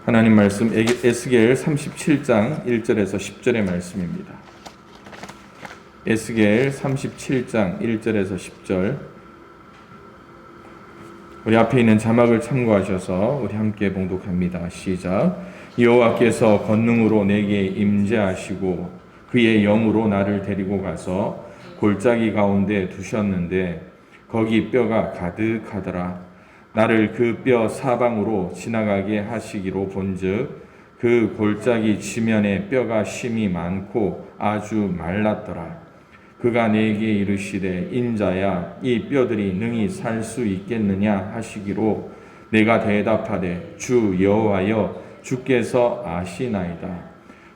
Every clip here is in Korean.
하나님 말씀 에스겔 37장 1절에서 10절의 말씀입니다. 에스겔 37장 1절에서 10절. 우리 앞에 있는 자막을 참고하셔서 우리 함께 봉독합니다. 시작. 여호와께서 권능으로 내게 임재하시고 그의 영으로 나를 데리고 가서 골짜기 가운데 두셨는데 거기 뼈가 가득하더라. 나를 그 뼈 사방으로 지나가게 하시기로 본즉 그 골짜기 지면에 뼈가 심이 많고 아주 말랐더라. 그가 내게 이르시되 인자야 이 뼈들이 능히 살 수 있겠느냐 하시기로 내가 대답하되 주 여호와여 주께서 아시나이다.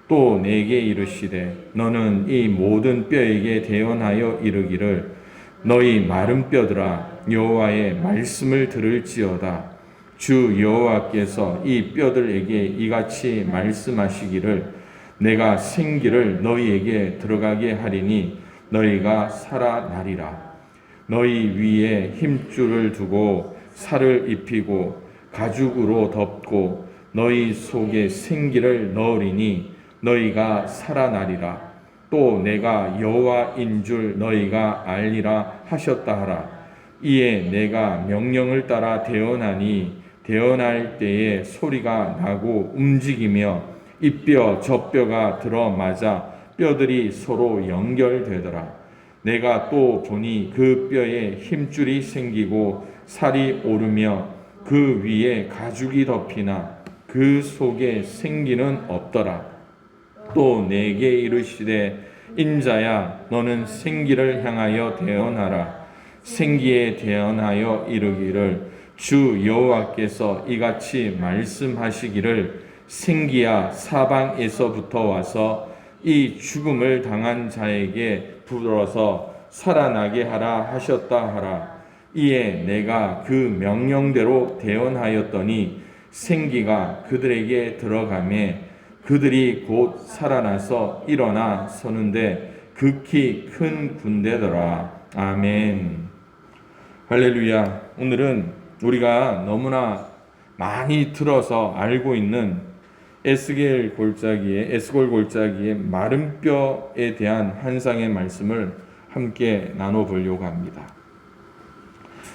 또 내게 이르시되 너는 이 모든 뼈에게 대언하여 이르기를 너희 마른 뼈들아 여호와의 말씀을 들을지어다. 주 여호와께서 이 뼈들에게 이같이 말씀하시기를 내가 생기를 너희에게 들어가게 하리니 너희가 살아나리라. 너희 위에 힘줄을 두고 살을 입히고 가죽으로 덮고 너희 속에 생기를 넣으리니 너희가 살아나리라. 또 내가 여호와인 줄 너희가 알리라 하셨다 하라. 이에 내가 명령을 따라 대언하니 대언할 때에 소리가 나고 움직이며 이 뼈 저 뼈가 들어맞아 뼈들이 서로 연결되더라. 내가 또 보니 그 뼈에 힘줄이 생기고 살이 오르며 그 위에 가죽이 덮이나 그 속에 생기는 없더라. 또 내게 이르시되 인자야 너는 생기를 향하여 대언하라. 생기에 대언하여 이르기를 주 여호와께서 이같이 말씀하시기를 생기야 사방에서부터 와서 이 죽음을 당한 자에게 불어서 살아나게 하라 하셨다 하라. 이에 내가 그 명령대로 대언하였더니 생기가 그들에게 들어가매 그들이 곧 살아나서 일어나 서는데 극히 큰 군대더라. 아멘. 할렐루야. 오늘은 우리가 너무나 많이 들어서 알고 있는 에스겔 골짜기의 마른 뼈에 대한 환상의 말씀을 함께 나눠보려고 합니다.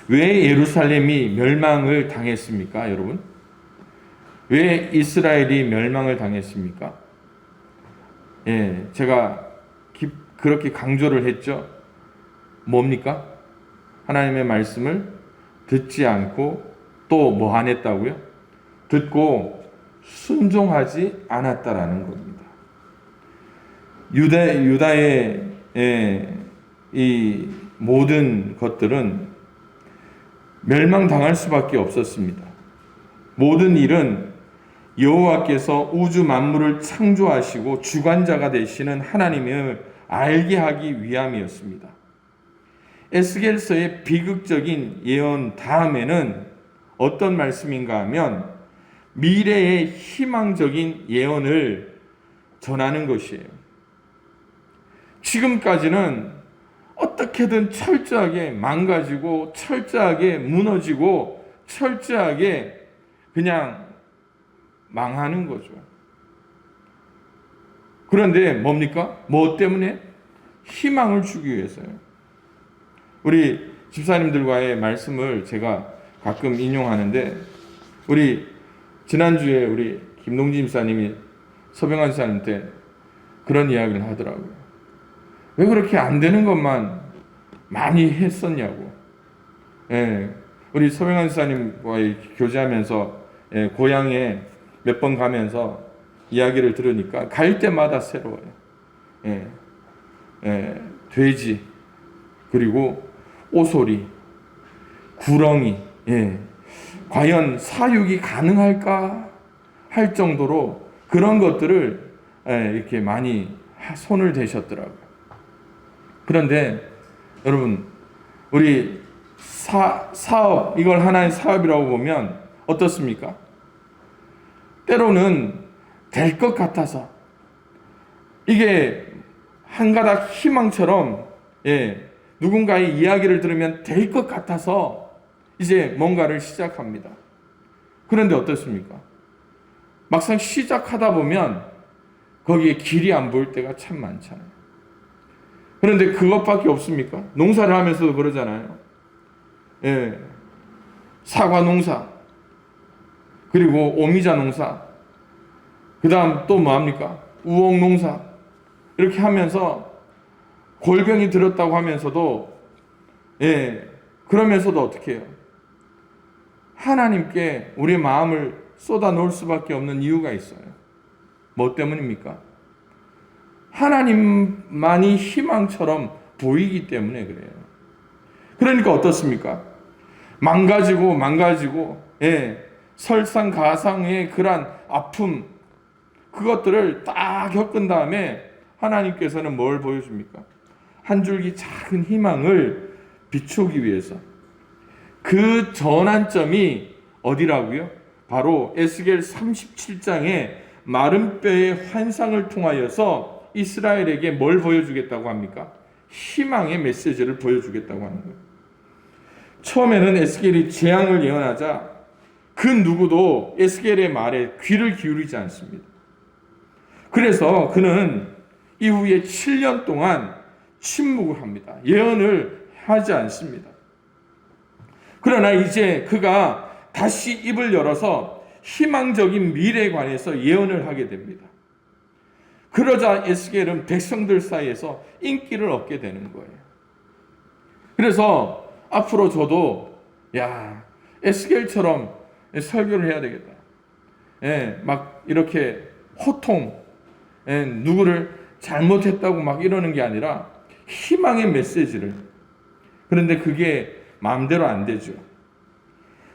왜 예루살렘이 멸망을 당했습니까, 여러분? 왜 이스라엘이 멸망을 당했습니까? 제가 그렇게 강조를 했죠. 뭡니까? 하나님의 말씀을 듣지 않고 또 뭐 안 했다고요? 듣고 순종하지 않았다라는 겁니다. 유다의 이 모든 것들은 멸망당할 수밖에 없었습니다. 모든 일은 여호와께서 우주 만물을 창조하시고 주관자가 되시는 하나님을 알게 하기 위함이었습니다. 에스겔서의 비극적인 예언 다음에는 어떤 말씀인가 하면 미래의 희망적인 예언을 전하는 것이에요. 지금까지는 어떻게든 철저하게 망가지고 철저하게 무너지고 철저하게 그냥 망하는 거죠. 그런데 뭡니까? 뭐 때문에? 희망을 주기 위해서요. 우리 집사님들과의 말씀을 제가 가끔 인용하는데 우리 지난주에 우리 김동진 집사님이 서병환 집사님한테 그런 이야기를 하더라고요. 왜 그렇게 안 되는 것만 많이 했었냐고. 우리 서병환 집사님과의 교제하면서 고향에 몇 번 가면서 이야기를 들으니까 갈 때마다 새로워요. 돼지, 그리고 오소리, 구렁이, 과연 사육이 가능할까 할 정도로 그런 것들을 이렇게 많이 손을 대셨더라고요. 그런데 여러분, 우리 사업, 이걸 하나의 사업이라고 보면 어떻습니까? 때로는 될 것 같아서 이게 한 가닥 희망처럼 누군가의 이야기를 들으면 될 것 같아서 이제 뭔가를 시작합니다. 그런데 어떻습니까? 막상 시작하다 보면 거기에 길이 안 보일 때가 참 많잖아요. 그런데 그것밖에 없습니까? 농사를 하면서도 그러잖아요. 예. 사과 농사, 그리고 오미자 농사, 그 다음 또 뭐합니까? 우엉 농사. 이렇게 하면서 골병이 들었다고 하면서도, 예, 그러면서도 어떻게 해요? 하나님께 우리의 마음을 쏟아 놓을 수밖에 없는 이유가 있어요. 뭐 때문입니까? 하나님만이 희망처럼 보이기 때문에 그래요. 그러니까 어떻습니까? 망가지고, 예, 설상가상의 그러한 아픔, 그것들을 딱 겪은 다음에 하나님께서는 뭘 보여줍니까? 한 줄기 작은 희망을 비추기 위해서. 그 전환점이 어디라고요? 바로 에스겔 37장의 마른 뼈의 환상을 통하여서 이스라엘에게 뭘 보여주겠다고 합니까? 희망의 메시지를 보여주겠다고 하는 거예요. 처음에는 에스겔이 재앙을 예언하자 그 누구도 에스겔의 말에 귀를 기울이지 않습니다. 그래서 그는 이후에 7년 동안 침묵을 합니다. 예언을 하지 않습니다. 그러나 이제 그가 다시 입을 열어서 희망적인 미래에 관해서 예언을 하게 됩니다. 그러자 에스겔은 백성들 사이에서 인기를 얻게 되는 거예요. 그래서 앞으로 저도 에스겔처럼 설교를 해야 되겠다. 예, 막 이렇게 호통, 누구를 잘못했다고 막 이러는 게 아니라 희망의 메시지를. 그런데 그게 마음대로 안 되죠.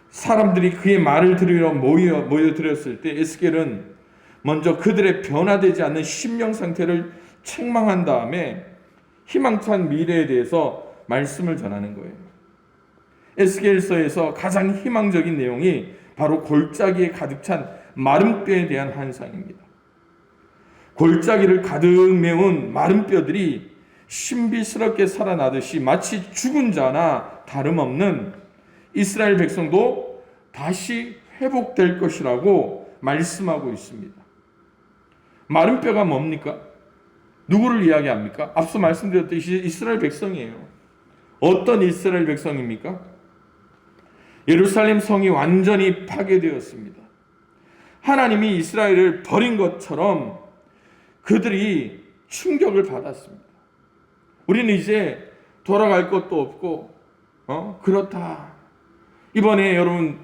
사람들이 그의 말을 들으러 모여들었을 때 에스겔은 먼저 그들의 변화되지 않는 심령 상태를 책망한 다음에 희망찬 미래에 대해서 말씀을 전하는 거예요. 에스겔서에서 가장 희망적인 내용이 바로 골짜기에 가득 찬 마른 뼈에 대한 환상입니다. 골짜기를 가득 메운 마른 뼈들이 신비스럽게 살아나듯이 마치 죽은 자나 다름없는 이스라엘 백성도 다시 회복될 것이라고 말씀하고 있습니다. 마른 뼈가 뭡니까? 누구를 이야기합니까? 앞서 말씀드렸듯이 이스라엘 백성이에요. 어떤 이스라엘 백성입니까? 예루살렘 성이 완전히 파괴되었습니다. 하나님이 이스라엘을 버린 것처럼 그들이 충격을 받았습니다. 우리는 이제 돌아갈 것도 없고, 그렇다. 이번에 여러분,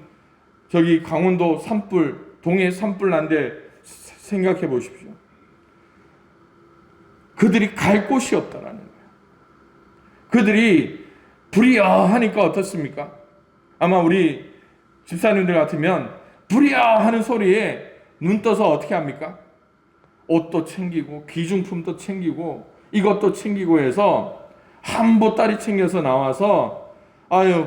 저기 강원도 산불, 동해 산불 난데 생각해 보십시오. 그들이 갈 곳이 없다라는 거예요. 그들이 불이야 하니까 어떻습니까? 아마 우리 집사님들 같으면 불이야 하는 소리에 눈 떠서 어떻게 합니까? 옷도 챙기고 귀중품도 챙기고 이것도 챙기고 해서 한 보따리 챙겨서 나와서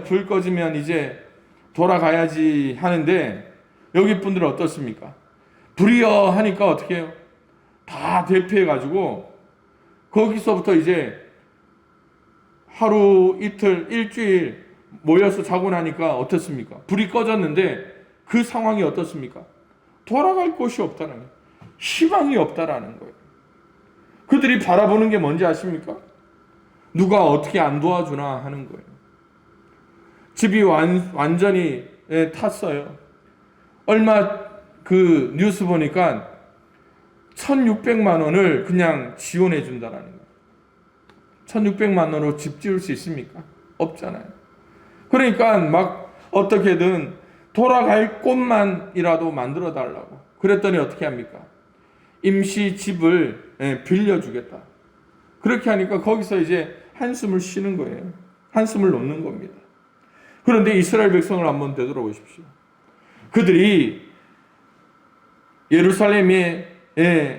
불 꺼지면 이제 돌아가야지 하는데, 여기 분들은 어떻습니까? 불이야 하니까 어떻게 해요? 다 대피해 가지고 거기서부터 이제 하루 이틀 일주일 모여서 자고 나니까 어떻습니까? 불이 꺼졌는데 그 상황이 어떻습니까? 돌아갈 곳이 없다는 거예요. 희망이 없다라는 거예요. 그들이 바라보는 게 뭔지 아십니까? 누가 어떻게 안 도와주나 하는 거예요. 집이 완전히 탔어요. 얼마 그 뉴스 보니까 1,600만 원을 그냥 지원해 준다라는 거예요. 1,600만 원으로 집 지을 수 있습니까? 없잖아요. 그러니까 막 어떻게든 돌아갈 곳만이라도 만들어 달라고. 그랬더니 어떻게 합니까? 임시 집을 빌려주겠다. 그렇게 하니까 거기서 이제 한숨을 쉬는 거예요. 한숨을 놓는 겁니다. 그런데 이스라엘 백성을 한번 되돌아보십시오. 그들이 예루살렘에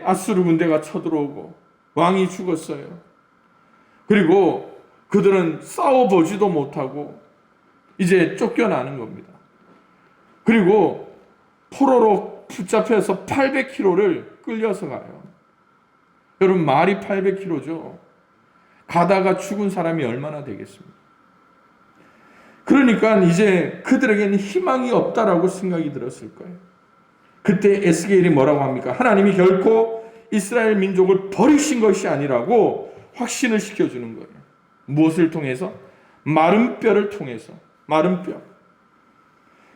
아수르 군대가 쳐들어오고 왕이 죽었어요. 그리고 그들은 싸워보지도 못하고 이제 쫓겨나는 겁니다. 그리고 포로로 붙잡혀서 800km를 끌려서 가요. 여러분, 말이 800km죠. 가다가 죽은 사람이 얼마나 되겠습니까? 그러니까 이제 그들에게는 희망이 없다라고 생각이 들었을 거예요. 그때 에스겔이 뭐라고 합니까? 하나님이 결코 이스라엘 민족을 버리신 것이 아니라고 확신을 시켜주는 거예요. 무엇을 통해서? 마른 뼈를 통해서. 마른 뼈.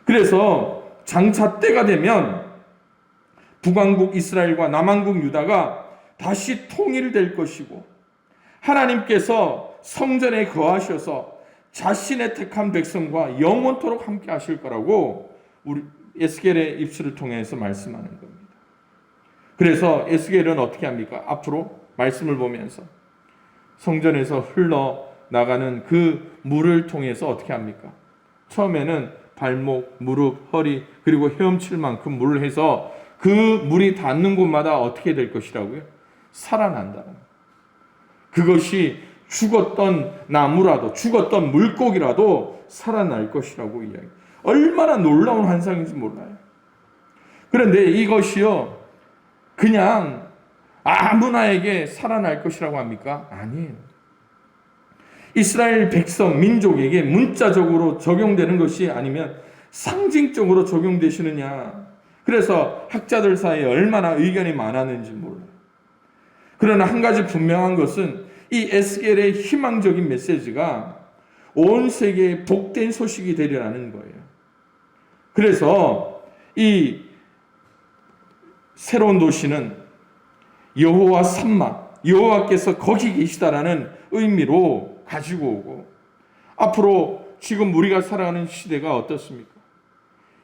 그래서 장차 때가 되면 북왕국 이스라엘과 남왕국 유다가 다시 통일될 것이고, 하나님께서 성전에 거하셔서 자신의 택한 백성과 영원토록 함께 하실 거라고 우리 에스겔의 입술을 통해서 말씀하는 겁니다. 그래서 에스겔은 어떻게 합니까? 앞으로 말씀을 보면서 성전에서 흘러나가는 그 물을 통해서 어떻게 합니까? 처음에는 발목, 무릎, 허리, 그리고 헤엄칠 만큼 물을 해서 그 물이 닿는 곳마다 어떻게 될 것이라고요? 살아난다는 거예요. 그것이 죽었던 나무라도, 죽었던 물고기라도 살아날 것이라고 이야기해요. 얼마나 놀라운 환상인지 몰라요. 그런데 이것이요, 그냥 아무나에게 살아날 것이라고 합니까? 아니에요. 이스라엘 백성, 민족에게 문자적으로 적용되는 것이 아니면 상징적으로 적용되시느냐. 그래서 학자들 사이에 얼마나 의견이 많았는지 몰라요. 그러나 한 가지 분명한 것은 이 에스겔의 희망적인 메시지가 온 세계에 복된 소식이 되리라는 거예요. 그래서 이 새로운 도시는 여호와 삼마, 여호와께서 거기 계시다라는 의미로 가지고 오고, 앞으로 지금 우리가 살아가는 시대가 어떻습니까?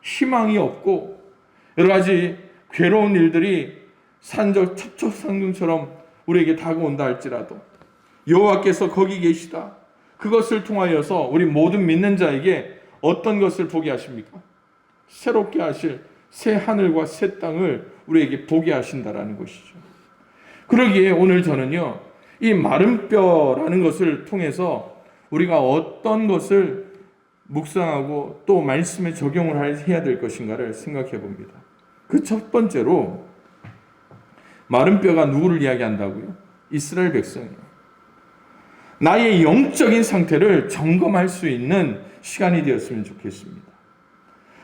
희망이 없고 여러 가지 괴로운 일들이 산적 첩첩산중처럼 우리에게 다가온다 할지라도 여호와께서 거기 계시다, 그것을 통하여서 우리 모든 믿는 자에게 어떤 것을 보게 하십니까? 새롭게 하실 새 하늘과 새 땅을 우리에게 보게 하신다라는 것이죠. 그러기에 오늘 저는요, 이 마른 뼈라는 것을 통해서 우리가 어떤 것을 묵상하고 또 말씀에 적용을 해야 될 것인가를 생각해 봅니다. 그 첫 번째로 마른 뼈가 누구를 이야기한다고요? 이스라엘 백성이에요. 나의 영적인 상태를 점검할 수 있는 시간이 되었으면 좋겠습니다.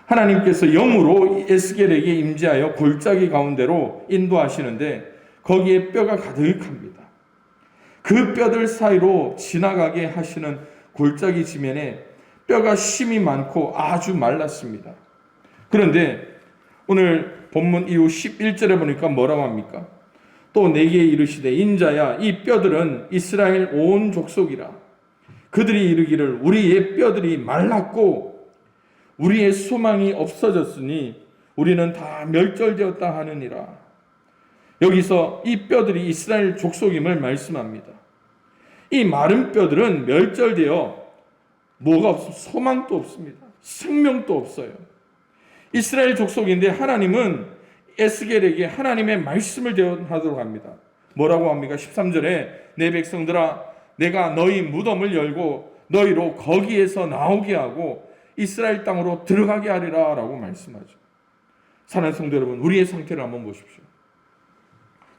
하나님께서 영으로 에스겔에게 임재하여 골짜기 가운데로 인도하시는데 거기에 뼈가 가득합니다. 그 뼈들 사이로 지나가게 하시는 골짜기 지면에 뼈가 심이 많고 아주 말랐습니다. 그런데 오늘 본문 이후 11절에 보니까 뭐라고 합니까? 또 내게 이르시되 인자야, 이 뼈들은 이스라엘 온 족속이라. 그들이 이르기를 우리의 뼈들이 말랐고 우리의 소망이 없어졌으니 우리는 다 멸절되었다 하느니라. 여기서 이 뼈들이 이스라엘 족속임을 말씀합니다. 이 마른 뼈들은 멸절되어 뭐가 없습니다. 소망도 없습니다. 생명도 없어요. 이스라엘 족속인데 하나님은 에스겔에게 하나님의 말씀을 대언하도록 합니다. 뭐라고 합니까? 13절에 내 백성들아, 내가 너희 무덤을 열고 너희로 거기에서 나오게 하고 이스라엘 땅으로 들어가게 하리라 라고 말씀하죠. 사랑하는 성도 여러분, 우리의 상태를 한번 보십시오.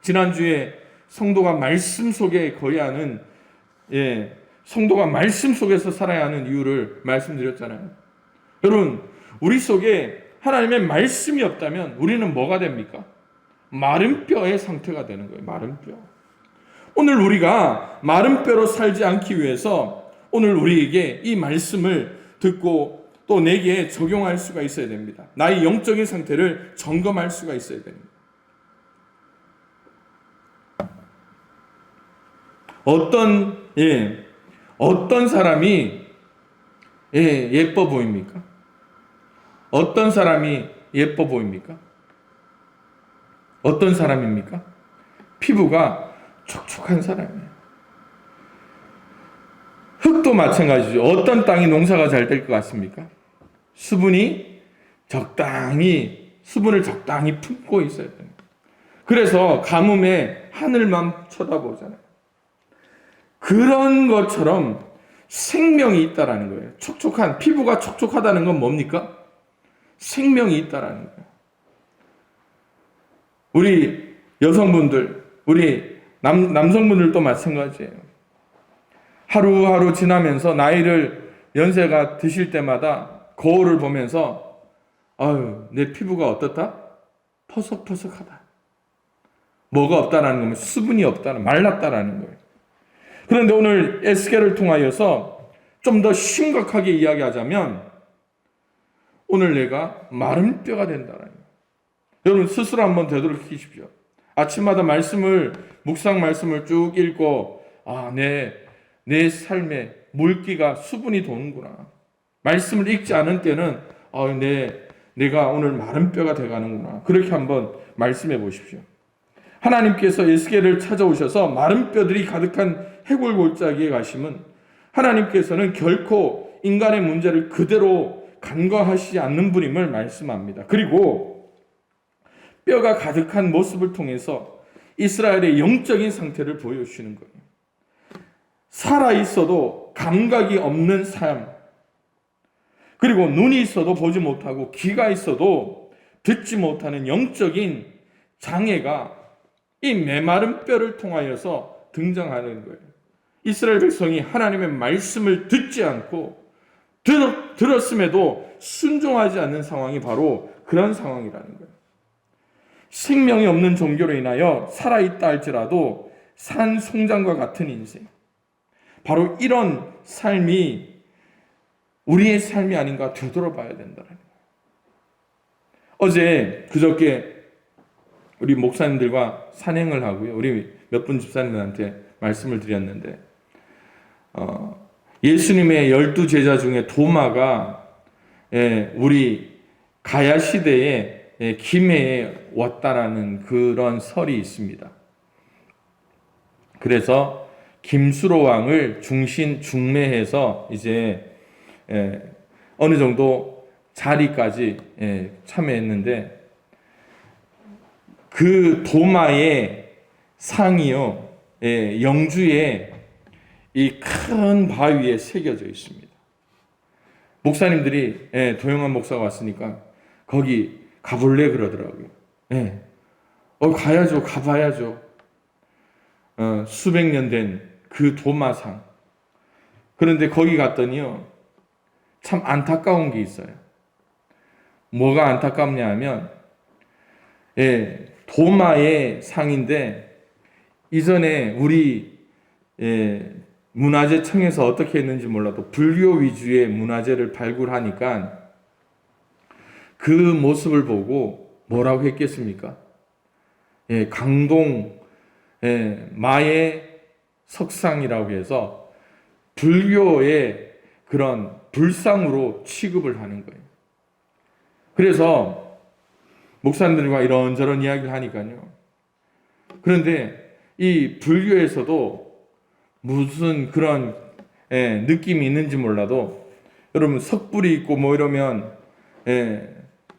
지난주에 성도가 말씀 속에 거해야 하는, 성도가 말씀 속에서 살아야 하는 이유를 말씀드렸잖아요. 여러분, 우리 속에 하나님의 말씀이 없다면 우리는 뭐가 됩니까? 마른 뼈의 상태가 되는 거예요. 마른 뼈. 오늘 우리가 마른 뼈로 살지 않기 위해서 오늘 우리에게 이 말씀을 듣고 또 내게 적용할 수가 있어야 됩니다. 나의 영적인 상태를 점검할 수가 있어야 됩니다. 어떤 사람이 예뻐 보입니까? 어떤 사람이 예뻐 보입니까? 어떤 사람입니까? 피부가 촉촉한 사람이에요. 흙도 마찬가지죠. 어떤 땅이 농사가 잘 될 것 같습니까? 수분을 적당히 품고 있어야 됩니다. 그래서 가뭄에 하늘만 쳐다보잖아요. 그런 것처럼 생명이 있다라는 거예요. 피부가 촉촉하다는 건 뭡니까? 생명이 있다라는 거예요. 우리 여성분들, 우리 남성분들도 마찬가지예요. 하루하루 지나면서 연세가 드실 때마다 거울을 보면서 아유, 내 피부가 어떻다? 퍼석퍼석하다. 뭐가 없다라는 거면 수분이 없다는, 말랐다라는 거예요. 그런데 오늘 에스겔을 통하여서 좀 더 심각하게 이야기하자면 오늘 내가 마른 뼈가 된다는 거예요. 여러분 스스로 한번 되돌이키십시오. 아침마다 묵상 말씀을 쭉 읽고 내 삶에 물기가 수분이 도는구나. 말씀을 읽지 않은 때는 내가 오늘 마른 뼈가 돼가는구나. 그렇게 한번 말씀해 보십시오. 하나님께서 에스겔을 찾아오셔서 마른 뼈들이 가득한 해골 골짜기에 가시면 하나님께서는 결코 인간의 문제를 그대로 간과하시지 않는 분임을 말씀합니다. 그리고 뼈가 가득한 모습을 통해서 이스라엘의 영적인 상태를 보여주시는 거예요. 살아있어도 감각이 없는 삶, 그리고 눈이 있어도 보지 못하고 귀가 있어도 듣지 못하는 영적인 장애가 이 메마른 뼈를 통하여서 등장하는 거예요. 이스라엘 백성이 하나님의 말씀을 듣지 않고 들었음에도 순종하지 않는 상황이 바로 그런 상황이라는 거예요. 생명이 없는 종교로 인하여 살아있다 할지라도 산 송장과 같은 인생, 바로 이런 삶이 우리의 삶이 아닌가 되돌아봐야 된다는 거예요. 어제 그저께 우리 목사님들과 산행을 하고요. 우리 몇 분 집사님들한테 말씀을 드렸는데 예수님의 12제자 중에 도마가 우리 가야 시대에 김해에 왔다라는 그런 설이 있습니다. 그래서 김수로 왕을 중매해서 이제 어느 정도 자리까지 참여했는데 그 도마의 상이요, 영주에 이 큰 바위에 새겨져 있습니다. 목사님들이 도영환 목사가 왔으니까 거기 가볼래 그러더라고요. 가야죠, 가봐야죠. 수백 년 된 그 도마상. 그런데 거기 갔더니요, 참 안타까운 게 있어요. 뭐가 안타깝냐 하면 도마의 상인데 이전에 우리 문화재청에서 어떻게 했는지 몰라도 불교 위주의 문화재를 발굴하니까 그 모습을 보고 뭐라고 했겠습니까? 강동 마의 석상이라고 해서 불교의 그런 불상으로 취급을 하는 거예요. 그래서 목사님들과 이런저런 이야기를 하니까요. 그런데 이 불교에서도 무슨 그런 느낌이 있는지 몰라도 여러분 석불이 있고 뭐 이러면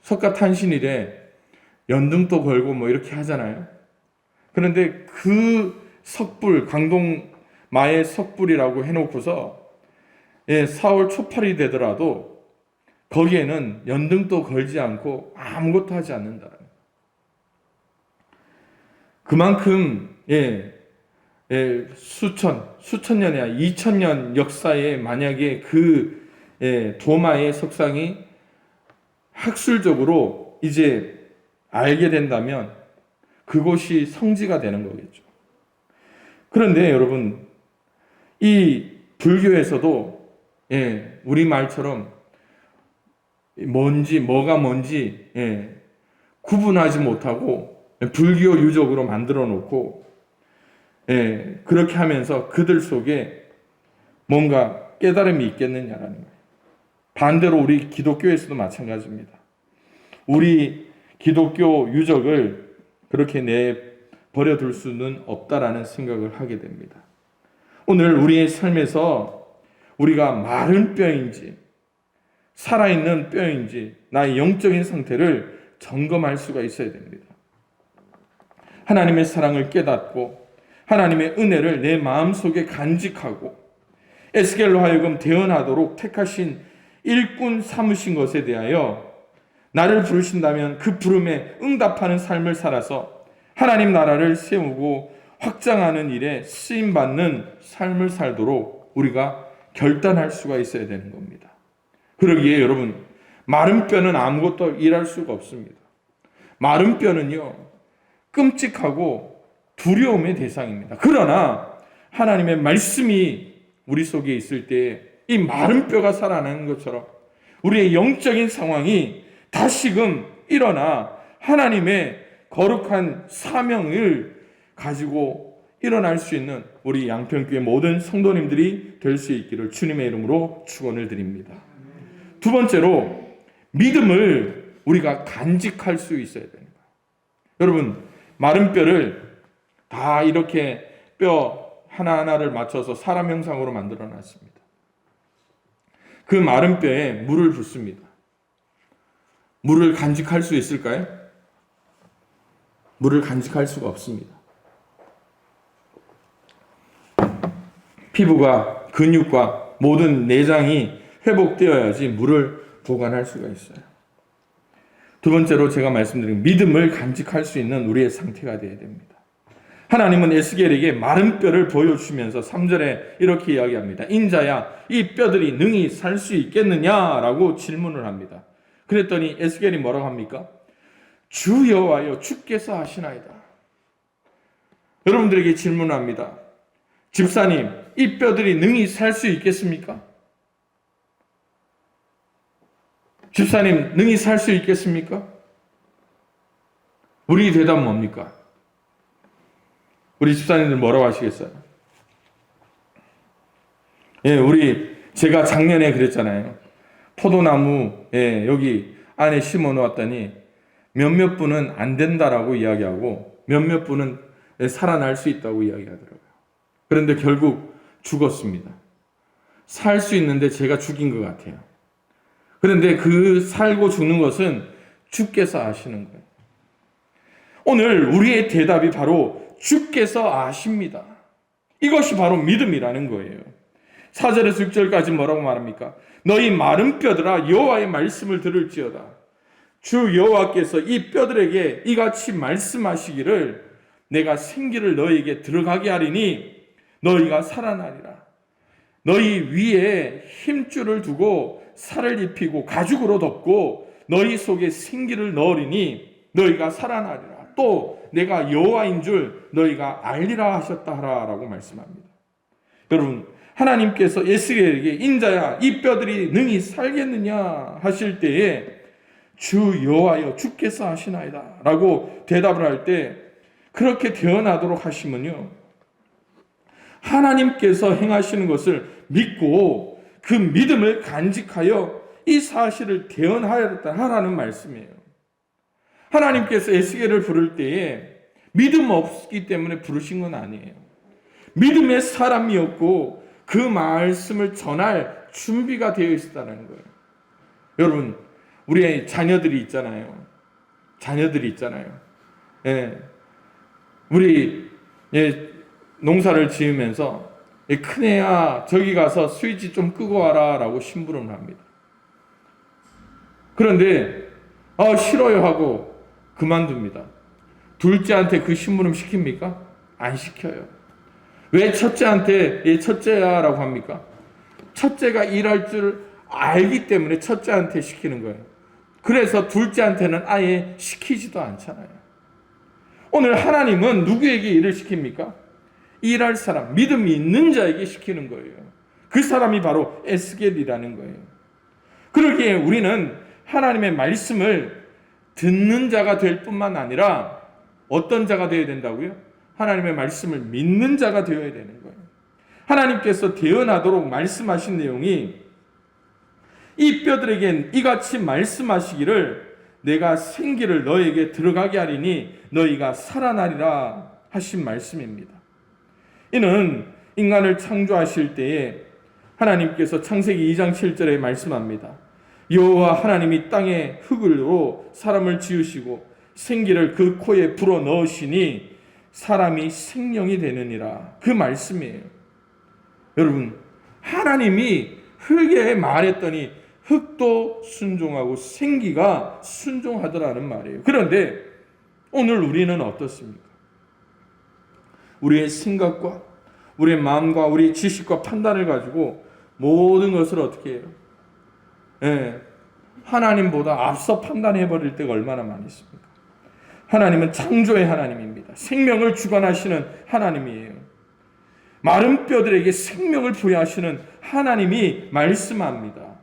석가탄신일에 연등도 걸고 뭐 이렇게 하잖아요. 그런데 그 석불, 강동 마의 석불이라고 해놓고서 4월 초팔이 되더라도 거기에는 연등도 걸지 않고 아무것도 하지 않는다. 그만큼 수천 년이야 2000년 역사에 만약에 그 도마의 석상이 학술적으로 이제 알게 된다면 그곳이 성지가 되는 거겠죠. 그런데 여러분, 이 불교에서도 우리 말처럼 뭐가 뭔지 구분하지 못하고 불교 유적으로 만들어 놓고 그렇게 하면서 그들 속에 뭔가 깨달음이 있겠느냐라는 거예요. 반대로 우리 기독교에서도 마찬가지입니다. 우리 기독교 유적을 그렇게 버려둘 수는 없다라는 생각을 하게 됩니다. 오늘 우리의 삶에서 우리가 마른 뼈인지 살아있는 뼈인지 나의 영적인 상태를 점검할 수가 있어야 됩니다. 하나님의 사랑을 깨닫고 하나님의 은혜를 내 마음속에 간직하고 에스겔로 하여금 대언하도록 택하신 일꾼 삼으신 것에 대하여 나를 부르신다면 그 부름에 응답하는 삶을 살아서 하나님 나라를 세우고 확장하는 일에 쓰임받는 삶을 살도록 우리가 결단할 수가 있어야 되는 겁니다. 그러기에 여러분, 마른 뼈는 아무것도 일할 수가 없습니다. 마른 뼈는요, 끔찍하고 두려움의 대상입니다. 그러나 하나님의 말씀이 우리 속에 있을 때 이 마른 뼈가 살아나는 것처럼 우리의 영적인 상황이 다시금 일어나 하나님의 거룩한 사명을 가지고 일어날 수 있는 우리 양평교회 모든 성도님들이 될 수 있기를 주님의 이름으로 축원을 드립니다. 두 번째로 믿음을 우리가 간직할 수 있어야 됩니다. 여러분, 마른 뼈를 다 이렇게 뼈 하나하나를 맞춰서 사람 형상으로 만들어 놨습니다. 그 마른 뼈에 물을 붓습니다. 물을 간직할 수 있을까요? 물을 간직할 수가 없습니다. 피부가, 근육과 모든 내장이 회복되어야지 물을 보관할 수가 있어요. 두 번째로 제가 말씀드린 믿음을 간직할 수 있는 우리의 상태가 되어야 됩니다. 하나님은 에스겔에게 마른 뼈를 보여주시면서 3절에 이렇게 이야기합니다. 인자야, 이 뼈들이 능히 살 수 있겠느냐라고 질문을 합니다. 그랬더니 에스겔이 뭐라고 합니까? 주 여호와여, 주께서 하시나이다. 여러분들에게 질문합니다. 집사님, 이 뼈들이 능히 살 수 있겠습니까? 집사님, 능히 살 수 있겠습니까? 우리 대답은 뭡니까? 우리 집사님들 뭐라고 하시겠어요? 제가 작년에 그랬잖아요. 포도나무, 여기 안에 심어 놓았더니 몇몇 분은 안 된다라고 이야기하고 몇몇 분은 살아날 수 있다고 이야기하더라고요. 그런데 결국 죽었습니다. 살 수 있는데 제가 죽인 것 같아요. 그런데 그 살고 죽는 것은 주께서 아시는 거예요. 오늘 우리의 대답이 바로 주께서 아십니다. 이것이 바로 믿음이라는 거예요. 4절에서 6절까지 뭐라고 말합니까? 너희 마른 뼈들아, 여호와의 말씀을 들을지어다. 주 여호와께서 이 뼈들에게 이같이 말씀하시기를 내가 생기를 너희에게 들어가게 하리니 너희가 살아나리라. 너희 위에 힘줄을 두고 살을 입히고 가죽으로 덮고 너희 속에 생기를 넣으리니 너희가 살아나리라. 또 내가 여호와인 줄 너희가 알리라 하셨다 하라라고 말씀합니다. 여러분, 하나님께서 에스겔에게 인자야, 이 뼈들이 능히 살겠느냐 하실 때에 주 여호와여, 주께서 하시나이다 라고 대답을 할 때 그렇게 되어나도록 하시면요, 하나님께서 행하시는 것을 믿고 그 믿음을 간직하여 이 사실을 대언하라는 말씀이에요. 하나님께서 에스겔을 부를 때에 믿음 없기 때문에 부르신 건 아니에요. 믿음의 사람이었고 그 말씀을 전할 준비가 되어 있었다는 거예요. 여러분, 우리의 자녀들이 있잖아요. 우리 농사를 지으면서 큰애야, 저기 가서 스위치 좀 끄고 와라 라고 심부름을 합니다. 그런데 싫어요 하고 그만둡니다. 둘째한테 그 심부름 시킵니까? 안 시켜요. 왜 첫째한테 첫째야 라고 합니까? 첫째가 일할 줄 알기 때문에 첫째한테 시키는 거예요. 그래서 둘째한테는 아예 시키지도 않잖아요. 오늘 하나님은 누구에게 일을 시킵니까? 일할 사람, 믿음이 있는 자에게 시키는 거예요. 그 사람이 바로 에스겔이라는 거예요. 그러기에 우리는 하나님의 말씀을 듣는 자가 될 뿐만 아니라 어떤 자가 되어야 된다고요? 하나님의 말씀을 믿는 자가 되어야 되는 거예요. 하나님께서 대언하도록 말씀하신 내용이 이 뼈들에겐 이같이 말씀하시기를 내가 생기를 너에게 들어가게 하리니 너희가 살아나리라 하신 말씀입니다. 이는 인간을 창조하실 때에 하나님께서 창세기 2장 7절에 말씀합니다. 여호와 하나님이 땅에 흙으로 사람을 지으시고 생기를 그 코에 불어 넣으시니 사람이 생명이 되느니라. 그 말씀이에요. 여러분, 하나님이 흙에 말했더니 흙도 순종하고 생기가 순종하더라는 말이에요. 그런데 오늘 우리는 어떻습니까? 우리의 생각과 우리의 마음과 우리의 지식과 판단을 가지고 모든 것을 어떻게 해요? 하나님보다 앞서 판단해버릴 때가 얼마나 많이 있습니까? 하나님은 창조의 하나님입니다. 생명을 주관하시는 하나님이에요. 마른 뼈들에게 생명을 부여하시는 하나님이 말씀합니다.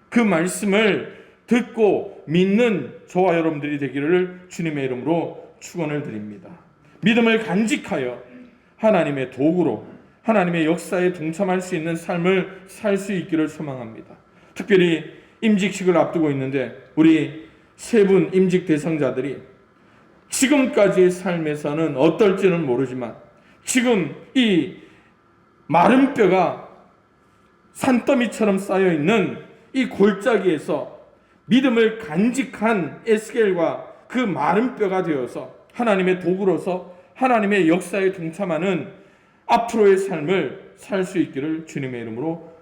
그 말씀을 듣고 믿는 저와 여러분들이 되기를 주님의 이름으로 축원을 드립니다. 믿음을 간직하여 하나님의 도구로 하나님의 역사에 동참할 수 있는 삶을 살 수 있기를 소망합니다. 특별히 임직식을 앞두고 있는데 우리 세 분 임직 대상자들이 지금까지의 삶에서는 어떨지는 모르지만 지금 이 마른 뼈가 산더미처럼 쌓여있는 이 골짜기에서 믿음을 간직한 에스겔과 그 마른 뼈가 되어서 하나님의 도구로서 하나님의 역사에 동참하는 앞으로의 삶을 살 수 있기를 주님의 이름으로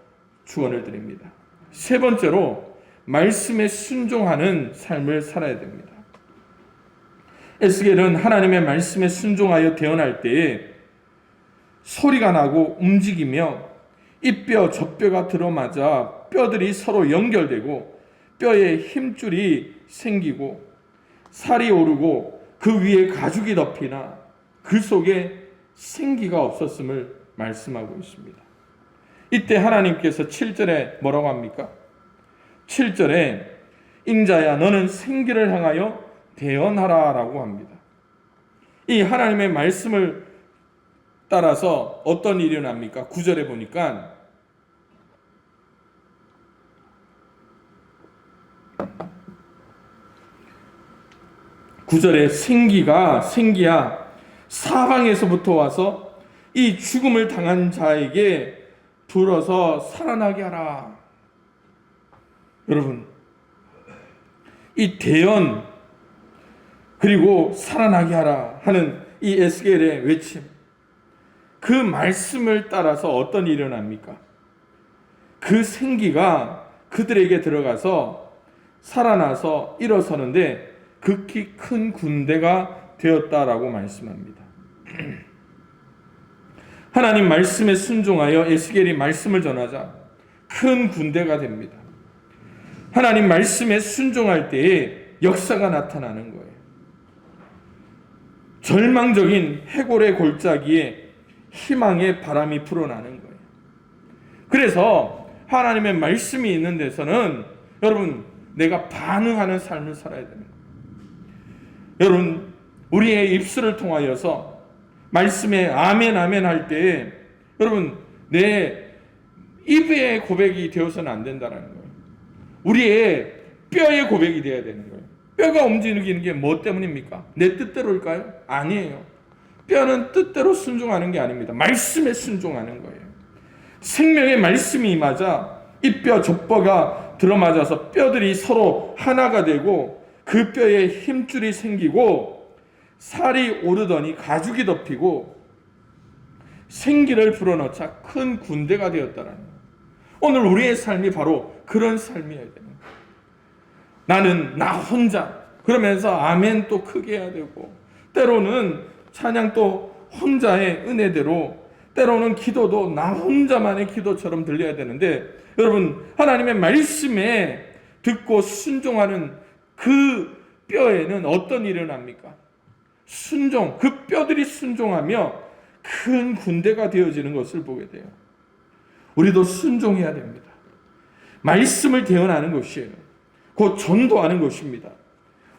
축원을 드립니다. 세 번째로 말씀에 순종하는 삶을 살아야 됩니다. 에스겔은 하나님의 말씀에 순종하여 태어날 때에 소리가 나고 움직이며 이 뼈 저 뼈가 들어맞아 뼈들이 서로 연결되고 뼈에 힘줄이 생기고 살이 오르고 그 위에 가죽이 덮이나 그 속에 생기가 없었음을 말씀하고 있습니다. 이때 하나님께서 7절에 뭐라고 합니까? 7절에 인자야 너는 생기를 향하여 대언하라 라고 합니다. 이 하나님의 말씀을 따라서 어떤 일이 일어납니까? 9절에 보니까 생기야 사방에서부터 와서 이 죽음을 당한 자에게 불어서 살아나게 하라. 여러분, 이 대언 그리고 살아나게 하라 하는 이 에스겔의 외침, 그 말씀을 따라서 어떤 일이 일어납니까? 그 생기가 그들에게 들어가서 살아나서 일어서는데 극히 큰 군대가 되었다라고 말씀합니다. 하나님 말씀에 순종하여 에스겔이 말씀을 전하자 큰 군대가 됩니다. 하나님 말씀에 순종할 때에 역사가 나타나는 거예요. 절망적인 해골의 골짜기에 희망의 바람이 불어나는 거예요. 그래서 하나님의 말씀이 있는 데서는 여러분 내가 반응하는 삶을 살아야 되는 거예요. 여러분 우리의 입술을 통하여서 말씀에 아멘 아멘 할 때 여러분 내 입의 고백이 되어서는 안 된다는 거예요. 우리의 뼈의 고백이 되어야 되는 거예요. 뼈가 움직이는 게 뭐 때문입니까? 내 뜻대로일까요? 아니에요. 뼈는 뜻대로 순종하는 게 아닙니다. 말씀에 순종하는 거예요. 생명의 말씀이 임하자 이 뼈 저 뼈가 들어맞아서 뼈들이 서로 하나가 되고 그 뼈에 힘줄이 생기고 살이 오르더니 가죽이 덮이고 생기를 불어넣자 큰 군대가 되었다는 거예요. 오늘 우리의 삶이 바로 그런 삶이어야 되는 거예요. 나는 나 혼자 그러면서 아멘 또 크게 해야 되고 때로는 찬양 또 혼자의 은혜대로 때로는 기도도 나 혼자만의 기도처럼 들려야 되는데 여러분 하나님의 말씀에 듣고 순종하는 그 뼈에는 어떤 일이 일어납니까? 순종, 그 뼈들이 순종하며 큰 군대가 되어지는 것을 보게 돼요. 우리도 순종해야 됩니다. 말씀을 대언하는 것이에요. 곧 전도하는 것입니다.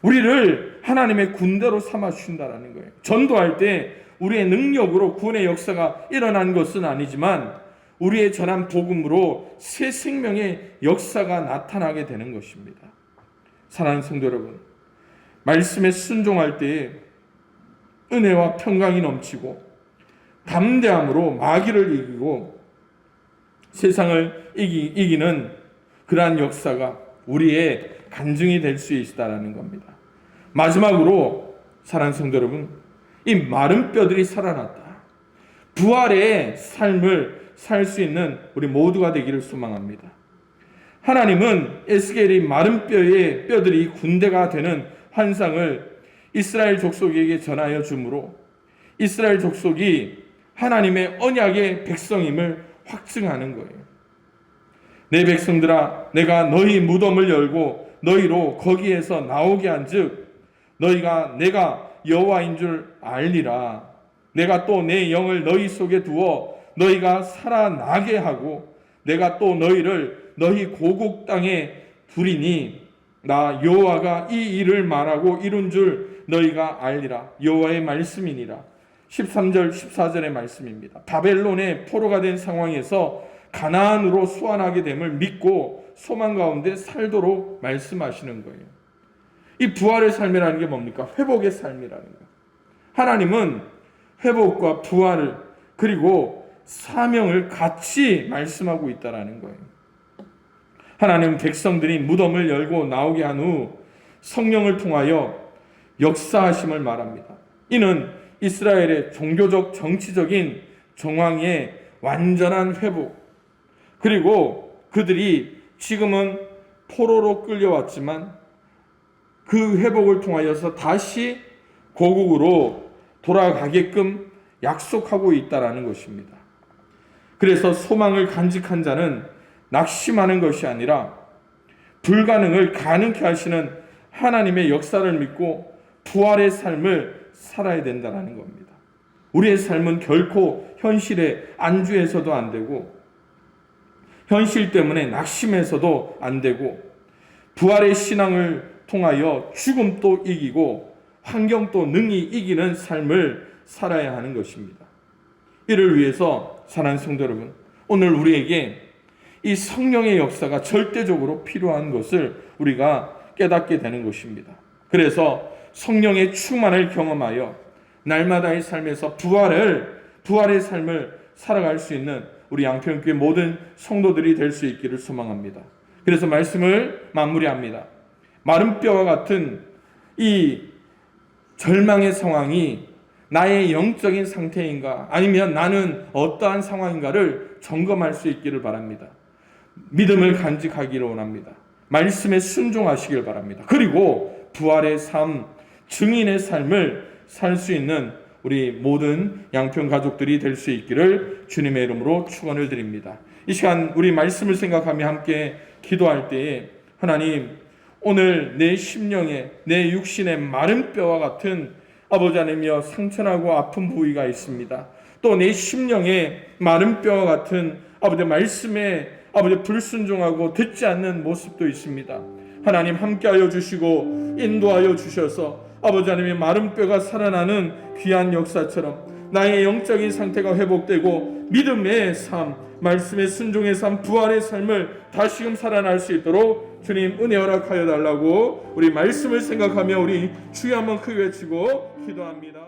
우리를 하나님의 군대로 삼아 주신다는 거예요. 전도할 때 우리의 능력으로 구원의 역사가 일어난 것은 아니지만 우리의 전한 복음으로 새 생명의 역사가 나타나게 되는 것입니다. 사랑하는 성도 여러분, 말씀에 순종할 때에 은혜와 평강이 넘치고 담대함으로 마귀를 이기고 세상을 이기는 그러한 역사가 우리의 간증이 될 수 있다는 겁니다. 마지막으로 사랑하는 성도 여러분, 이 마른 뼈들이 살아났다. 부활의 삶을 살 수 있는 우리 모두가 되기를 소망합니다. 하나님은 에스겔이 마른 뼈의 뼈들이 군대가 되는 환상을 이스라엘 족속에게 전하여 주므로 이스라엘 족속이 하나님의 언약의 백성임을 확증하는 거예요. 내 백성들아 내가 너희 무덤을 열고 너희로 거기에서 나오게 한즉 너희가 내가 여호와인 줄 알리라. 내가 또 내 영을 너희 속에 두어 너희가 살아나게 하고 내가 또 너희를 너희 고국 땅에 두리니 나 여호와가 이 일을 말하고 이룬 줄 너희가 알리라. 여호와의 말씀이니라. 13절 14절의 말씀입니다. 바벨론의 포로가 된 상황에서 가나안으로 소환하게 됨을 믿고 소망 가운데 살도록 말씀하시는 거예요. 이 부활의 삶이라는 게 뭡니까? 회복의 삶이라는 거예요. 하나님은 회복과 부활을 그리고 사명을 같이 말씀하고 있다라는 거예요. 하나님 백성들이 무덤을 열고 나오게 한 후 성령을 통하여 역사하심을 말합니다. 이는 이스라엘의 종교적 정치적인 정황의 완전한 회복, 그리고 그들이 지금은 포로로 끌려왔지만 그 회복을 통하여서 다시 고국으로 돌아가게끔 약속하고 있다라는 것입니다. 그래서 소망을 간직한 자는 낙심하는 것이 아니라 불가능을 가능케 하시는 하나님의 역사를 믿고 부활의 삶을 살아야 된다는 겁니다. 우리의 삶은 결코 현실에 안주해서도 안 되고 현실 때문에 낙심해서도 안 되고 부활의 신앙을 통하여 죽음도 이기고 환경도 능히 이기는 삶을 살아야 하는 것입니다. 이를 위해서 사랑하는 성도 여러분, 오늘 우리에게 이 성령의 역사가 절대적으로 필요한 것을 우리가 깨닫게 되는 것입니다. 그래서 성령의 충만을 경험하여 날마다의 삶에서 부활의 삶을 살아갈 수 있는 우리 양평교회 모든 성도들이 될 수 있기를 소망합니다. 그래서 말씀을 마무리합니다. 마른 뼈와 같은 이 절망의 상황이 나의 영적인 상태인가 아니면 나는 어떠한 상황인가를 점검할 수 있기를 바랍니다. 믿음을 간직하기를 원합니다. 말씀에 순종하시길 바랍니다. 그리고 부활의 삶, 증인의 삶을 살 수 있는 우리 모든 양평 가족들이 될 수 있기를 주님의 이름으로 축원을 드립니다. 이 시간 우리 말씀을 생각하며 함께 기도할 때에 하나님, 오늘 내 심령에 내 육신의 마른 뼈와 같은 아버지 하나님이여 상처나고 아픈 부위가 있습니다. 또 내 심령에 마른 뼈와 같은 아버지 말씀에 아버지 불순종하고 듣지 않는 모습도 있습니다. 하나님 함께하여 주시고 인도하여 주셔서 아버지 하나님의 마른 뼈가 살아나는 귀한 역사처럼 나의 영적인 상태가 회복되고 믿음의 삶, 말씀의 순종의 삶, 부활의 삶을 다시금 살아날 수 있도록 주님 은혜 허락하여 달라고 우리 말씀을 생각하며 우리 주여 한번 크게 외치고 기도합니다.